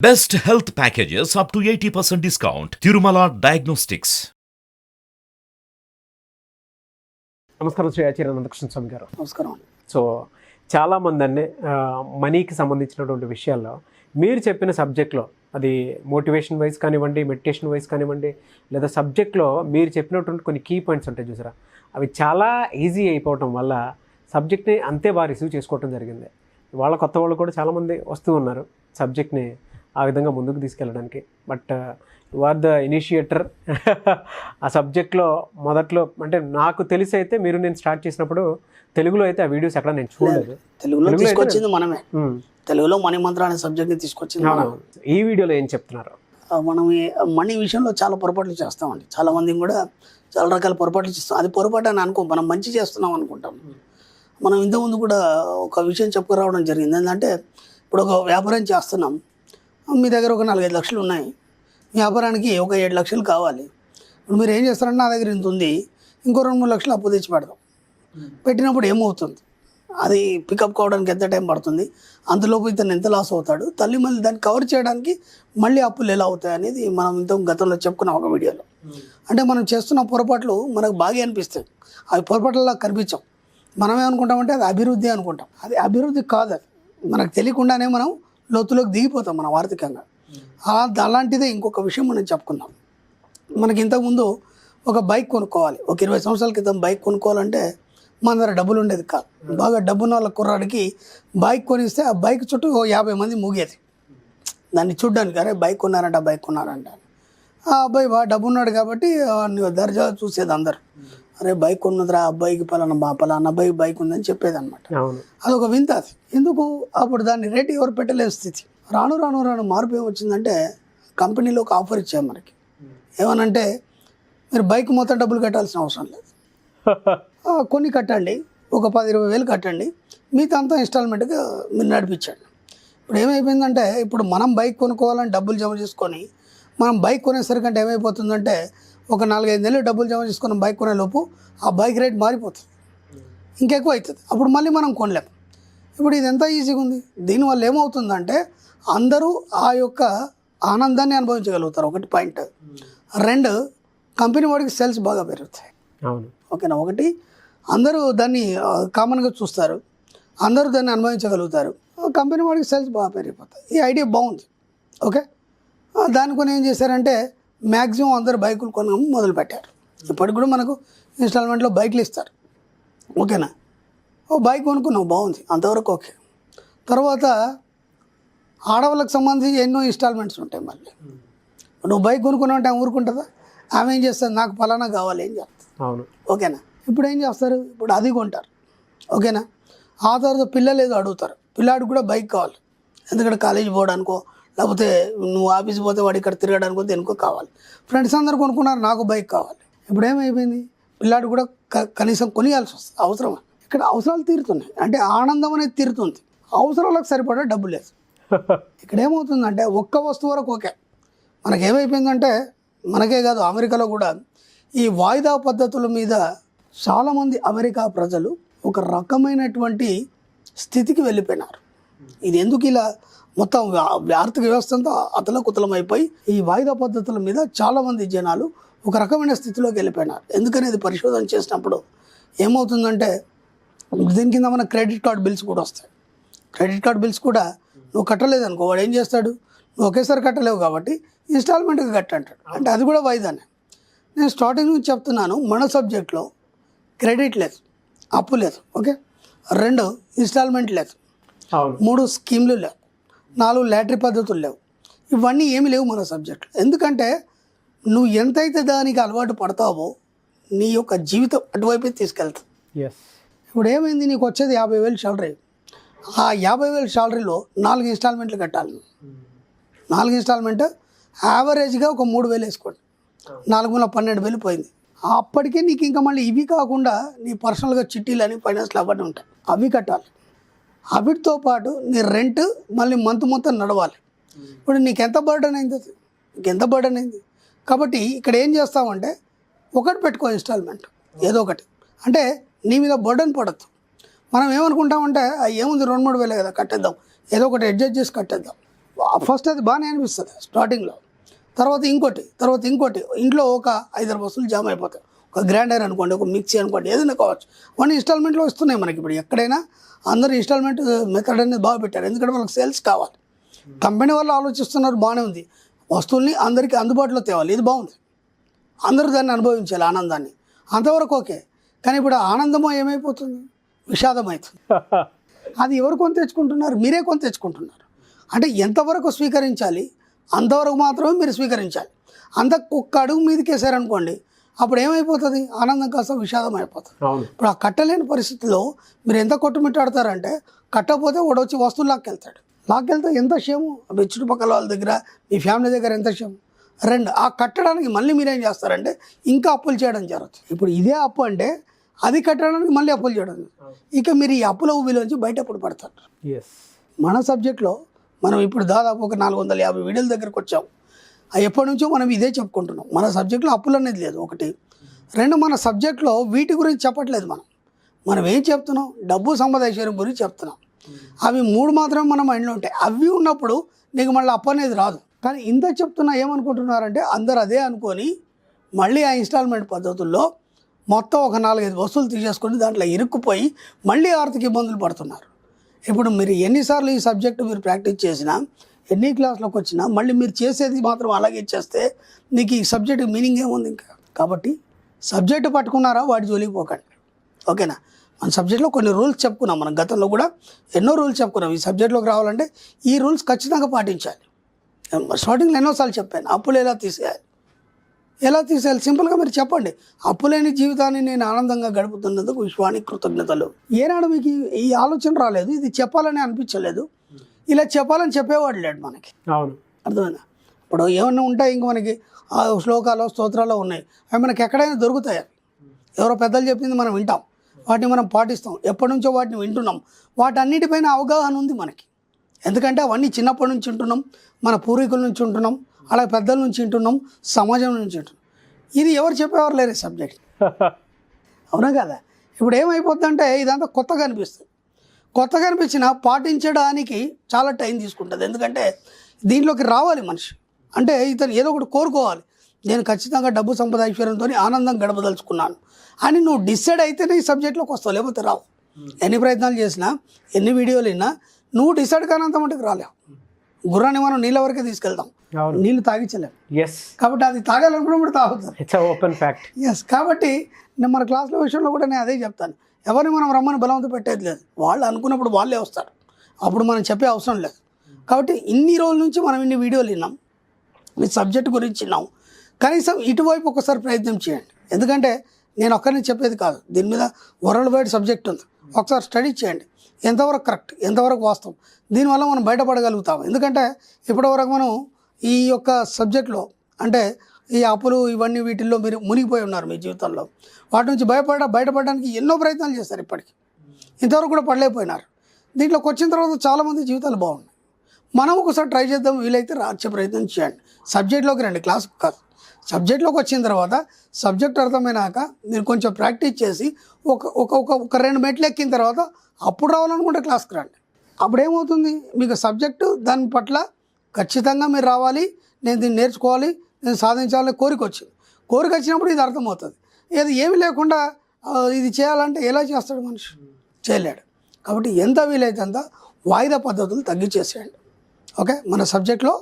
Best health packages up to 80% discount. Tirumala Diagnostics. నమస్కారం శ్రీ ఆచార్య నందకృష్ణ స్వామి గారు. నమస్కారం. సో చాలామంది అండి మనీకి సంబంధించినటువంటి విషయాల్లో మీరు చెప్పిన సబ్జెక్ట్లో, అది మోటివేషన్ వైజ్ కానివ్వండి, మెడిటేషన్ వైజ్ కానివ్వండి, లేదా సబ్జెక్ట్లో మీరు చెప్పినటువంటి కొన్ని కీ పాయింట్స్ ఉంటాయి చూసారా, అవి చాలా ఈజీ అయిపోవటం వల్ల సబ్జెక్ట్ని అంతే బాగా రిసీవ్ చేసుకోవటం జరిగింది. వాళ్ళ కొత్త వాళ్ళు కూడా చాలామంది వస్తూ ఉన్నారు సబ్జెక్ట్ని ఆ విధంగా ముందుకు తీసుకెళ్ళడానికి. But you are the initiator. ఆ సబ్జెక్ట్లో మొదట్లో అంటే నాకు తెలిసి అయితే నేను స్టార్ట్ చేసినప్పుడు తెలుగులో అయితే ఆ వీడియోస్ ఎక్కడ నేను చూడలేదు. తెలుగులో తీసుకొచ్చింది మనమే. తెలుగులో మనీ మంత్ర అనే సబ్జెక్ట్ని తీసుకొచ్చింది మనం. ఈ వీడియోలో ఏం చెప్తున్నారు? మనం మనీ విషయంలో చాలా పొరపాట్లు చేస్తామండి. చాలా మంది కూడా చాలా రకాల పొరపాట్లు చేస్తాం. అది పొరపాటు అని అనుకో, మనం మంచి చేస్తున్నాం అనుకుంటాం. మనం ఇంతకుముందు కూడా ఒక విషయం చెప్పుకురావడం జరిగింది. ఏంటంటే ఇప్పుడు ఒక వ్యాపారం చేస్తున్నాం, మీ దగ్గర ఒక 4-5 లక్షలు ఉన్నాయి, వ్యాపారానికి ఒక 7 లక్షలు కావాలి. ఇప్పుడు మీరు ఏం చేస్తారంటే, నా దగ్గర ఇంత ఉంది, ఇంకో 2-3 లక్షలు అప్పు తెచ్చి పెడదాం. పెట్టినప్పుడు ఏమవుతుంది, అది పికప్ కావడానికి ఎంత టైం పడుతుంది, అంతలోపు ఇతను ఎంత లాస్ అవుతాడు, తల్లి మళ్ళీ దాన్ని కవర్ చేయడానికి మళ్ళీ అప్పులు ఎలా అవుతాయి అనేది మనం గతంలో చెప్పుకున్నాం ఒక వీడియోలో. అంటే మనం చేస్తున్న పొరపాట్లు మనకు బాగా అనిపిస్తాయి, అవి పొరపాట్లలా కనిపించాం. మనం ఏమనుకుంటామంటే అది అభివృద్ధి అనుకుంటాం. అది అభివృద్ధి కాదు. అది మనకు తెలియకుండానే మనం లోతులోకి దిగిపోతాం మనం ఆర్థికంగా. అలాంటిదే ఇంకొక విషయం మనం చెప్పుకున్నాం. మనకి ఇంతకుముందు ఒక బైక్ కొనుక్కోవాలి, ఒక 20 సంవత్సరాల క్రితం బైక్ కొనుక్కోవాలంటే మన దగ్గర డబ్బులు ఉండేది కాదు. బాగా డబ్బున్న వాళ్ళ కుర్రాడికి బైక్ కొనిస్తే ఆ బైక్ చుట్టూ 50 మంది మూగేది దాన్ని చూడ్డానికి. అరే బైక్ కొన్నారంట. ఆ అబ్బాయి బాగా డబ్బు ఉన్నాడు కాబట్టి దర్జా చూసేది అందరు. అరే బైక్ ఉన్నదిరా, అబ్బాయికి పలానా అబ్బాయికి బైక్ ఉందని చెప్పేది అనమాట. అదొక వింత. అది ఎందుకు అప్పుడు దాన్ని రేటు ఎవరు పెట్టలేని స్థితి. రాను మార్పు ఏమొచ్చిందంటే, కంపెనీలో ఒక ఆఫర్ ఇచ్చాము మనకి. ఏమనంటే, మీరు బైక్ మొత్తం డబ్బులు కట్టాల్సిన అవసరం లేదు, కొన్ని కట్టండి, ఒక 10-20 వేలు కట్టండి, మిగతా అంతా ఇన్స్టాల్మెంట్గా మీరు నడిపించండి. ఇప్పుడు ఏమైపోయిందంటే, ఇప్పుడు మనం బైక్ కొనుక్కోవాలని డబ్బులు జమ చేసుకొని మనం బైక్ కొనేసరికంటే ఏమైపోతుందంటే, ఒక 4-5 నెలలు డబ్బులు జమ చేసుకుని బైక్ కొనే లోపు ఆ బైక్ రేట్ మారిపోతుంది, ఇంకెక్కువ అవుతుంది. అప్పుడు మళ్ళీ మనం కొనలేము. ఇప్పుడు ఇది ఎంత ఈజీగా ఉంది. దీనివల్ల ఏమవుతుందంటే, అందరూ ఆ యొక్క ఆనందాన్ని అనుభవించగలుగుతారు, ఒకటి పాయింట్. 2, కంపెనీ వాడికి సేల్స్ బాగా పెరుగుతాయి. ఓకేనా? ఒకటి, అందరూ దాన్ని కామన్గా చూస్తారు, అందరూ దాన్ని అనుభవించగలుగుతారు, కంపెనీ వాడికి సేల్స్ బాగా పెరిగిపోతాయి. ఈ ఐడియా బాగుంది. ఓకే, దాని కొని ఏం చేశారంటే, మ్యాక్సిమం అందరూ బైకులు కొనడం మొదలుపెట్టారు. ఇప్పటికి కూడా మనకు ఇన్స్టాల్మెంట్లో బైక్లు ఇస్తారు. ఓకేనా? ఓ బైక్ కొనుక్కున్నావు, బాగుంది, అంతవరకు ఓకే. తర్వాత ఆడవాళ్ళకి సంబంధించి ఎన్నో ఇన్స్టాల్మెంట్స్ ఉంటాయి. మళ్ళీ నువ్వు బైక్ కొనుక్కున్నావు అంటే ఆమె ఊరుకుంటుందా? ఆమె ఏం చేస్తుంది, నాకు ఫలానా కావాలి ఏం చేస్తుంది. ఓకేనా? ఇప్పుడు ఏం చేస్తారు, ఇప్పుడు అది కొంటారు. ఓకేనా? ఆ తర్వాత పిల్లలు ఏదో అడుగుతారు, పిల్లాడికి కూడా బైక్ కావాలి, ఎందుకంటే కాలేజీ పోవడానికో, లేకపోతే నువ్వు ఆఫీస్ పోతే వాడు ఇక్కడ తిరగడానికో దేనికో కావాలి. ఫ్రెండ్స్ అందరు కొనుక్కున్నారు, నాకు బైక్ కావాలి. ఇప్పుడు ఏమైపోయింది, పిల్లాడు కూడా కనీసం కొనియాల్సి వస్తుంది. అవసరమా? ఇక్కడ అవసరాలు తీరుతున్నాయి, అంటే ఆనందం అనేది తీరుతుంది, అవసరాలకు సరిపడా డబ్బు లేదు. ఇక్కడ ఏమవుతుందంటే, ఒక్క వస్తువు వరకు ఓకే. మనకేమైపోయిందంటే, మనకే కాదు అమెరికాలో కూడా ఈ వాయిదా పద్ధతుల మీద చాలామంది అమెరికా ప్రజలు ఒక రకమైనటువంటి స్థితికి వెళ్ళిపోయినారు. ఇది ఎందుకు ఇలా మొత్తం ఆర్థిక వ్యవస్థ అంతా అతలకుతలం అయిపోయి ఈ వాయిదా పద్ధతుల మీద చాలామంది జనాలు ఒక రకమైన స్థితిలోకి వెళ్ళిపోయినారు. ఎందుకనేది పరిశోధన చేసినప్పుడు ఏమవుతుందంటే, దీని కింద మన క్రెడిట్ కార్డ్ బిల్స్ కూడా వస్తాయి. క్రెడిట్ కార్డ్ బిల్స్ కూడా నువ్వు కట్టలేదు అనుకో, వాడు ఏం చేస్తాడు, నువ్వు ఒకేసారి కట్టలేవు కాబట్టి ఇన్స్టాల్మెంట్గా కట్టంటాడు. అంటే అది కూడా వాయిదానే. నేను స్టార్టింగ్ నుంచి చెప్తున్నాను, మన సబ్జెక్ట్లో క్రెడిట్ లేదు, అప్పు లేదు. ఓకే, 2 ఇన్స్టాల్మెంట్ లేదు, 3 స్కీమ్లు లేవు, 4 లాటరీ పద్ధతులు లేవు. ఇవన్నీ ఏమి లేవు మన సబ్జెక్టులో. ఎందుకంటే నువ్వు ఎంతైతే దానికి అలవాటు పడతావో నీ యొక్క జీవితం అటువైపు తీసుకెళ్తావు. ఇప్పుడు ఏమైంది, నీకు వచ్చేది 50,000 శాలరీ. ఆ 50,000 శాలరీలో 4 ఇన్స్టాల్మెంట్లు కట్టాలి. 4 ఇన్స్టాల్మెంట్ యావరేజ్గా ఒక 3,000 వేసుకోండి, 4,12,000 పోయింది. అప్పటికే నీకు ఇంకా మళ్ళీ ఇవి కాకుండా నీ పర్సనల్గా చిట్టీలు అని ఫైనాన్స్లో అవన్నీ ఉంటాయి, అవి కట్టాలి. వీటితో పాటు నీ రెంట్ మళ్ళీ మంత్ మొత్తం నడవాలి. ఇప్పుడు నీకు ఎంత బర్డన్ అయింది, అది నీకు ఎంత బర్డన్ అయింది. కాబట్టి ఇక్కడ ఏం చేస్తామంటే, ఒకటి పెట్టుకో ఇన్స్టాల్మెంట్, ఏదో ఒకటి. అంటే నీ మీద బర్డన్ పడద్దు. మనం ఏమనుకుంటామంటే, ఏముంది 2-3 వేలే కదా కట్టేద్దాం, ఏదో ఒకటి అడ్జస్ట్ చేసి కట్టేద్దాం. ఫస్ట్ అది బాగానే అనిపిస్తుంది స్టార్టింగ్లో, తర్వాత ఇంకోటి ఇంట్లో ఒక 5-6 వస్తువులు జామ్ అయిపోతాయి. ఒక గ్రైండర్ అనుకోండి, ఒక మిక్సీ అనుకోండి, ఏదైనా కావచ్చు. అవన్నీ ఇన్స్టాల్మెంట్లో వస్తున్నాయి మనకి. ఇప్పుడు ఎక్కడైనా అందరూ ఇన్స్టాల్మెంట్ మెథడ్ అనేది బాగా పెట్టారు, ఎందుకంటే వాళ్ళకి సేల్స్ కావాలి. కంపెనీ వాళ్ళు ఆలోచిస్తున్నారు, బాగానే ఉంది. వస్తువుల్ని అందరికీ అందుబాటులో తేవాలి, ఇది బాగుంది. అందరూ దాన్ని అనుభవించాలి ఆనందాన్ని, అంతవరకు ఓకే. కానీ ఇప్పుడు ఆనందమో ఏమైపోతుంది, విషాదం అవుతుంది. అది ఎవరు కొని తెచ్చుకుంటున్నారు, మీరే కొని తెచ్చుకుంటున్నారు. అంటే ఎంతవరకు స్వీకరించాలి అంతవరకు మాత్రమే మీరు స్వీకరించాలి. ఒక్క అడుగు మీదకి వేసారనుకోండి, అప్పుడు ఏమైపోతుంది, ఆనందం కాస్త విషాదం అయిపోతుంది. ఇప్పుడు ఆ కట్టలేని పరిస్థితిలో మీరు ఎంత కొట్టుమిట్టాడతారంటే, కట్టకపోతే వాడు వచ్చి వస్తువులు లాక్కెళ్తే ఎంత క్షేమం, మీ చుట్టుపక్కల వాళ్ళ దగ్గర, మీ ఫ్యామిలీ దగ్గర ఎంత క్షేమం. రెండు, ఆ కట్టడానికి మళ్ళీ మీరేం చేస్తారంటే ఇంకా అప్పులు చేయడం జరుగుతుంది. ఇప్పుడు ఇదే అప్పు అంటే అది కట్టడానికి మళ్ళీ అప్పులు చేయడం. ఇక మీరు ఈ అప్పుల ఊబిలోంచి బయట ఎప్పుడు పడతారు? మన సబ్జెక్ట్లో మనం ఇప్పుడు దాదాపు ఒక 450 వీడియోల దగ్గరకు వచ్చాం. ఎప్పటి నుంచో మనం ఇదే చెప్పుకుంటున్నాం. మన సబ్జెక్ట్లో అప్పులు అనేది లేదు, ఒకటి. రెండు, మన సబ్జెక్ట్లో వీటి గురించి చెప్పట్లేదు. మనం ఏం చెప్తున్నాం, డబ్బు సంపద ఐశ్వర్యం గురించి చెప్తున్నాం. అవి 3 మాత్రమే మన మైండ్లో ఉంటాయి. అవి ఉన్నప్పుడు నీకు మళ్ళీ అప్పు అనేది రాదు. కానీ ఇంత చెప్తున్నా ఏమనుకుంటున్నారంటే, అందరు అదే అనుకొని మళ్ళీ ఆ ఇన్స్టాల్మెంట్ పద్ధతుల్లో మొత్తం ఒక 4-5 వస్తువులు తీసేసుకొని దాంట్లో ఇరుక్కుపోయి మళ్ళీ ఆర్థిక ఇబ్బందులు పడుతున్నారు. ఇప్పుడు మీరు ఎన్నిసార్లు ఈ సబ్జెక్టు మీరు ప్రాక్టీస్ చేసినా, ఎన్ని క్లాసులకు వచ్చినా, మళ్ళీ మీరు చేసేది మాత్రం అలాగే చేస్తే నీకు ఈ సబ్జెక్టు మీనింగ్ ఏముంది ఇంకా? కాబట్టి సబ్జెక్టు పట్టుకున్నారా, వాటి జోలికి పోకండి, ఓకేనా? మన సబ్జెక్ట్లో కొన్ని రూల్స్ చెప్పుకున్నాం. మనం గతంలో కూడా ఎన్నో రూల్స్ చెప్పుకున్నాం. ఈ సబ్జెక్ట్లోకి రావాలంటే ఈ రూల్స్ ఖచ్చితంగా పాటించాలి. స్టార్టింగ్లో ఎన్నోసార్లు చెప్పాను, అప్పులు ఎలా తీసేయాలి సింపుల్గా మీరు చెప్పండి. అప్పులేని జీవితాన్ని నేను ఆనందంగా గడుపుతున్నందుకు విశ్వానికి కృతజ్ఞతలు. ఏనాడు మీకు ఈ ఆలోచన రాలేదు, ఇది చెప్పాలని అనిపించలేదు, ఇలా చెప్పాలని చెప్పేవాడు లేడు మనకి. అవును, అర్థమైందా? ఇప్పుడు ఏమన్నా ఉంటాయి ఇంక మనకి శ్లోకాలు స్తోత్రాలు ఉన్నాయి, అవి మనకి ఎక్కడైనా దొరుకుతాయి. ఎవరో పెద్దలు చెప్పింది మనం వింటాం, వాటిని మనం పాటిస్తాం, ఎప్పటి నుంచో వాటిని వింటున్నాం. వాటన్నిటిపైన అవగాహన ఉంది మనకి, ఎందుకంటే అవన్నీ చిన్నప్పటి నుంచి వింటున్నాం, మన పూర్వీకుల నుంచి వింటున్నాం, అలాగే పెద్దల నుంచి వింటున్నాం, సమాజం నుంచి వింటున్నాం. ఇది ఎవరు చెప్పేవారు లేరు ఈ సబ్జెక్ట్, అవునా కదా? ఇప్పుడు ఏమైపోతుందంటే ఇదంతా కొత్తగా అనిపించినా పాటించడానికి చాలా టైం తీసుకుంటుంది. ఎందుకంటే దీంట్లోకి రావాలి మనిషి, అంటే ఇతను ఏదో ఒకటి కోరుకోవాలి. నేను ఖచ్చితంగా డబ్బు సంపద ఐశ్వర్యంతో ఆనందం గడపదలుచుకున్నాను అని నువ్వు డిసైడ్ అయితేనే ఈ సబ్జెక్ట్లోకి వస్తావు, లేకపోతే రావు. ఎన్ని ప్రయత్నాలు చేసినా, ఎన్ని వీడియోలు విన్నా, నువ్వు డిసైడ్ కానంత మటుకు రాలేవు. గుర్రాన్ని మనం నీళ్ళ వరకే తీసుకెళ్తాం, నీళ్ళు తాగించలేము. కాబట్టి అది తాగాలనుకున్నప్పుడు తాగుతారు. It's open fact. కాబట్టి నేను మన క్లాసుల విషయంలో కూడా నేను అదే చెప్తాను, ఎవరిని మనం రమ్మని బలవంతం పెట్టేది లేదు. వాళ్ళు అనుకున్నప్పుడు వాళ్ళే వస్తారు, అప్పుడు మనం చెప్పే అవసరం లేదు. కాబట్టి ఇన్ని రోజుల నుంచి మనం ఇన్ని వీడియోలు విన్నాం, ఈ సబ్జెక్ట్ గురించి విన్నాం. కనీసం ఇటువైపు ఒకసారి ప్రయత్నం చేయండి. ఎందుకంటే నేను ఒక్కరిని చెప్పేది కాదు, దీని మీద వరల్డ్ వైడ్ సబ్జెక్ట్ ఉంది. ఒకసారి స్టడీ చేయండి, ఎంతవరకు కరెక్ట్, ఎంతవరకు వాస్తవం. దీనివల్ల మనం బయటపడగలుగుతాం. ఎందుకంటే ఇప్పటివరకు మనం ఈ యొక్క సబ్జెక్ట్లో, అంటే ఈ అప్పులు ఇవన్నీ వీటిల్లో మీరు మునిగిపోయి ఉన్నారు మీ జీవితంలో. వాటి నుంచి బయటపడడానికి ఎన్నో ప్రయత్నాలు చేస్తారు, ఇప్పటికీ ఇంతవరకు కూడా పడలేకపోయినారు. దీంట్లోకి వచ్చిన తర్వాత చాలామంది జీవితాలు బాగున్నాయి. మనం ఒకసారి ట్రై చేద్దాం, వీలైతే రాచే ప్రయత్నం చేయండి. సబ్జెక్ట్లోకి రండి, క్లాస్కి కాదు. సబ్జెక్ట్లోకి వచ్చిన తర్వాత సబ్జెక్ట్ అర్థమైనాక మీరు కొంచెం ప్రాక్టీస్ చేసి ఒక 2 మెట్లు ఎక్కిన తర్వాత అప్పుడు రావాలనుకుంటే క్లాస్కి రండి. అప్పుడు ఏమవుతుంది, మీకు సబ్జెక్టు దాని పట్ల ఖచ్చితంగా మీరు రావాలి, నేను దీన్ని నేర్చుకోవాలి, నేను సాధించాలని కోరిక వచ్చినప్పుడు ఇది అర్థమవుతుంది. ఏమీ లేకుండా ఇది చేయాలంటే ఎలా చేస్తాడు మనిషి? చేయలేడు. కాబట్టి ఎంత వీలైతే అంత వాయిదా పద్ధతులు తగ్గించేసేయండి, ఓకే? మన సబ్జెక్ట్లో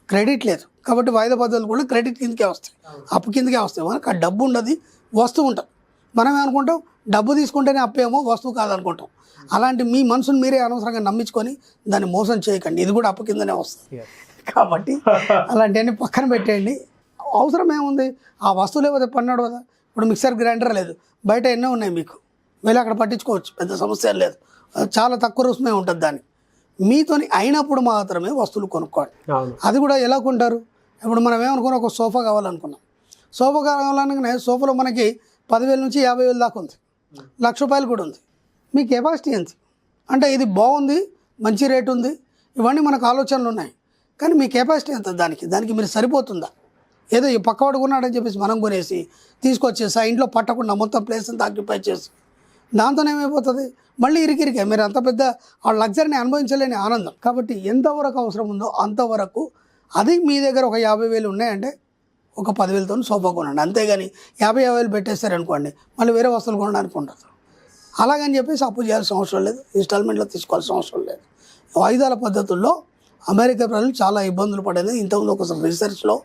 క్రెడిట్ లేదు కాబట్టి వాయిదా పద్ధతులు కూడా క్రెడిట్ కిందకే వస్తాయి, అప్పు కిందకే వస్తాయి. మనకు ఆ డబ్బు ఉండదు, వస్తువు ఉంటుంది. మనం ఏమనుకుంటాం, డబ్బు తీసుకుంటేనే అప్పేమో, వస్తువు కాదనుకుంటాం. అలాంటి మీ మనసును మీరే అనవసరంగా నమ్మించుకొని దాన్ని మోసం చేయకండి, ఇది కూడా అప్పు కిందనే వస్తుంది. కాబట్టి అలాంటివన్నీ పక్కన పెట్టేయండి. అవసరం ఏముంది, ఆ వస్తువు లేకపోతే పన్నాడు కదా. ఇప్పుడు మిక్సర్ గ్రైండర్ లేదు, బయట ఎన్నో ఉన్నాయి, మీకు వెళ్ళి అక్కడ పట్టించుకోవచ్చు, పెద్ద సమస్య లేదు, చాలా తక్కువ రుసుమే ఉంటుంది. దాన్ని మీతోని అయినప్పుడు మాత్రమే వస్తువులు కొనుక్కోండి. అది కూడా ఎలా కొంటారు? ఇప్పుడు మనం ఏమనుకున్నాం, ఒక సోఫా కావాలనుకున్నాం. సోఫా కావాలనుకునే సోఫాలో మనకి 10,000 నుంచి 50,000 దాకా ఉంది, ₹1,00,000 కూడా ఉంది. మీ కెపాసిటీ ఎంత అంటే, ఇది బాగుంది, మంచి రేటు ఉంది, ఇవన్నీ మనకు ఆలోచనలు ఉన్నాయి. కానీ మీ కెపాసిటీ ఎంత, దానికి మీరు సరిపోతుందా? ఏదో ఈ పక్కవాడు కొన్నాడని చెప్పేసి మనం కొనేసి తీసుకొచ్చేసి ఆ ఇంట్లో పట్టకుండా మొత్తం ప్లేస్ అంతా ఆక్యుపై చేసి దాంతో ఏమైపోతుంది మళ్ళీ ఇరికిరికే మీరు అంత పెద్ద ఆ లగ్జరీని అనుభవించలేని ఆనందం. కాబట్టి ఎంతవరకు అవసరం ఉందో అంతవరకు, అది మీ దగ్గర ఒక 50,000 ఉన్నాయంటే ఒక 10,000తో సోఫా కొనండి, అంతేగాని 50,000 పెట్టేస్తారనుకోండి మళ్ళీ వేరే వస్తువులు కొనడానికి ఉండదు. అలాగని చెప్పేసి అప్పు చేయాల్సిన అవసరం లేదు, ఇన్స్టాల్మెంట్లో తీసుకోవాల్సిన అవసరం లేదు. వాయిదాల పద్ధతుల్లో అమెరికా ప్రజలు చాలా ఇబ్బందులు పడేది. ఇంతకుముందు ఒక రీసెర్చ్లో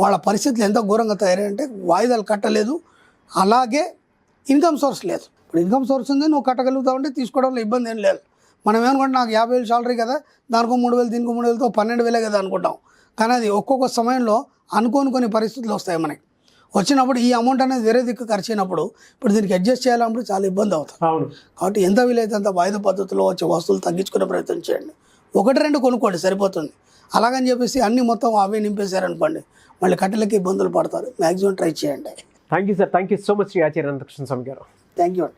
వాళ్ళ పరిస్థితులు ఎంత ఘోరంగా తయారంటే వాయిదాలు కట్టలేదు, అలాగే ఇన్కమ్ సోర్స్ లేదు. ఇప్పుడు ఇన్కమ్ సోర్స్ ఉంది, నువ్వు కట్టగలుగుతావు అంటే తీసుకోవడంలో ఇబ్బంది ఏం లేదు. మనం ఏమనుకుంటే నాకు 50,000 సాలరీ కదా, దానికో 3,000 దీనికో 3,000తో 12,000 కదా అనుకుంటాం. కానీ అది ఒక్కొక్క సమయంలో అనుకోని కొన్ని పరిస్థితులు వస్తాయి మనకి. వచ్చినప్పుడు ఈ అమౌంట్ అనేది వేరే దిక్కు ఖర్చు అయినప్పుడు ఇప్పుడు దీనికి అడ్జస్ట్ చేయాలన్నప్పుడు చాలా ఇబ్బంది అవుతుంది. అవును. కాబట్టి ఎంత వీలైతే అంత వాయిదా పద్ధతిలో వచ్చే వస్తువులు తగ్గించుకునే ప్రయత్నం చేయండి. 1-2 కొనుక్కోండి సరిపోతుంది. అలాగని చెప్పేసి అన్ని మొత్తం అవే నింపేశారనుకోండి మళ్ళీ కట్టెలకి ఇబ్బందులు పడతారు. మ్యాక్సిమం ట్రై చేయండి. Thank you sir, thank you so much Shri Acharya Anantakrishna Swami గారు. Thank you.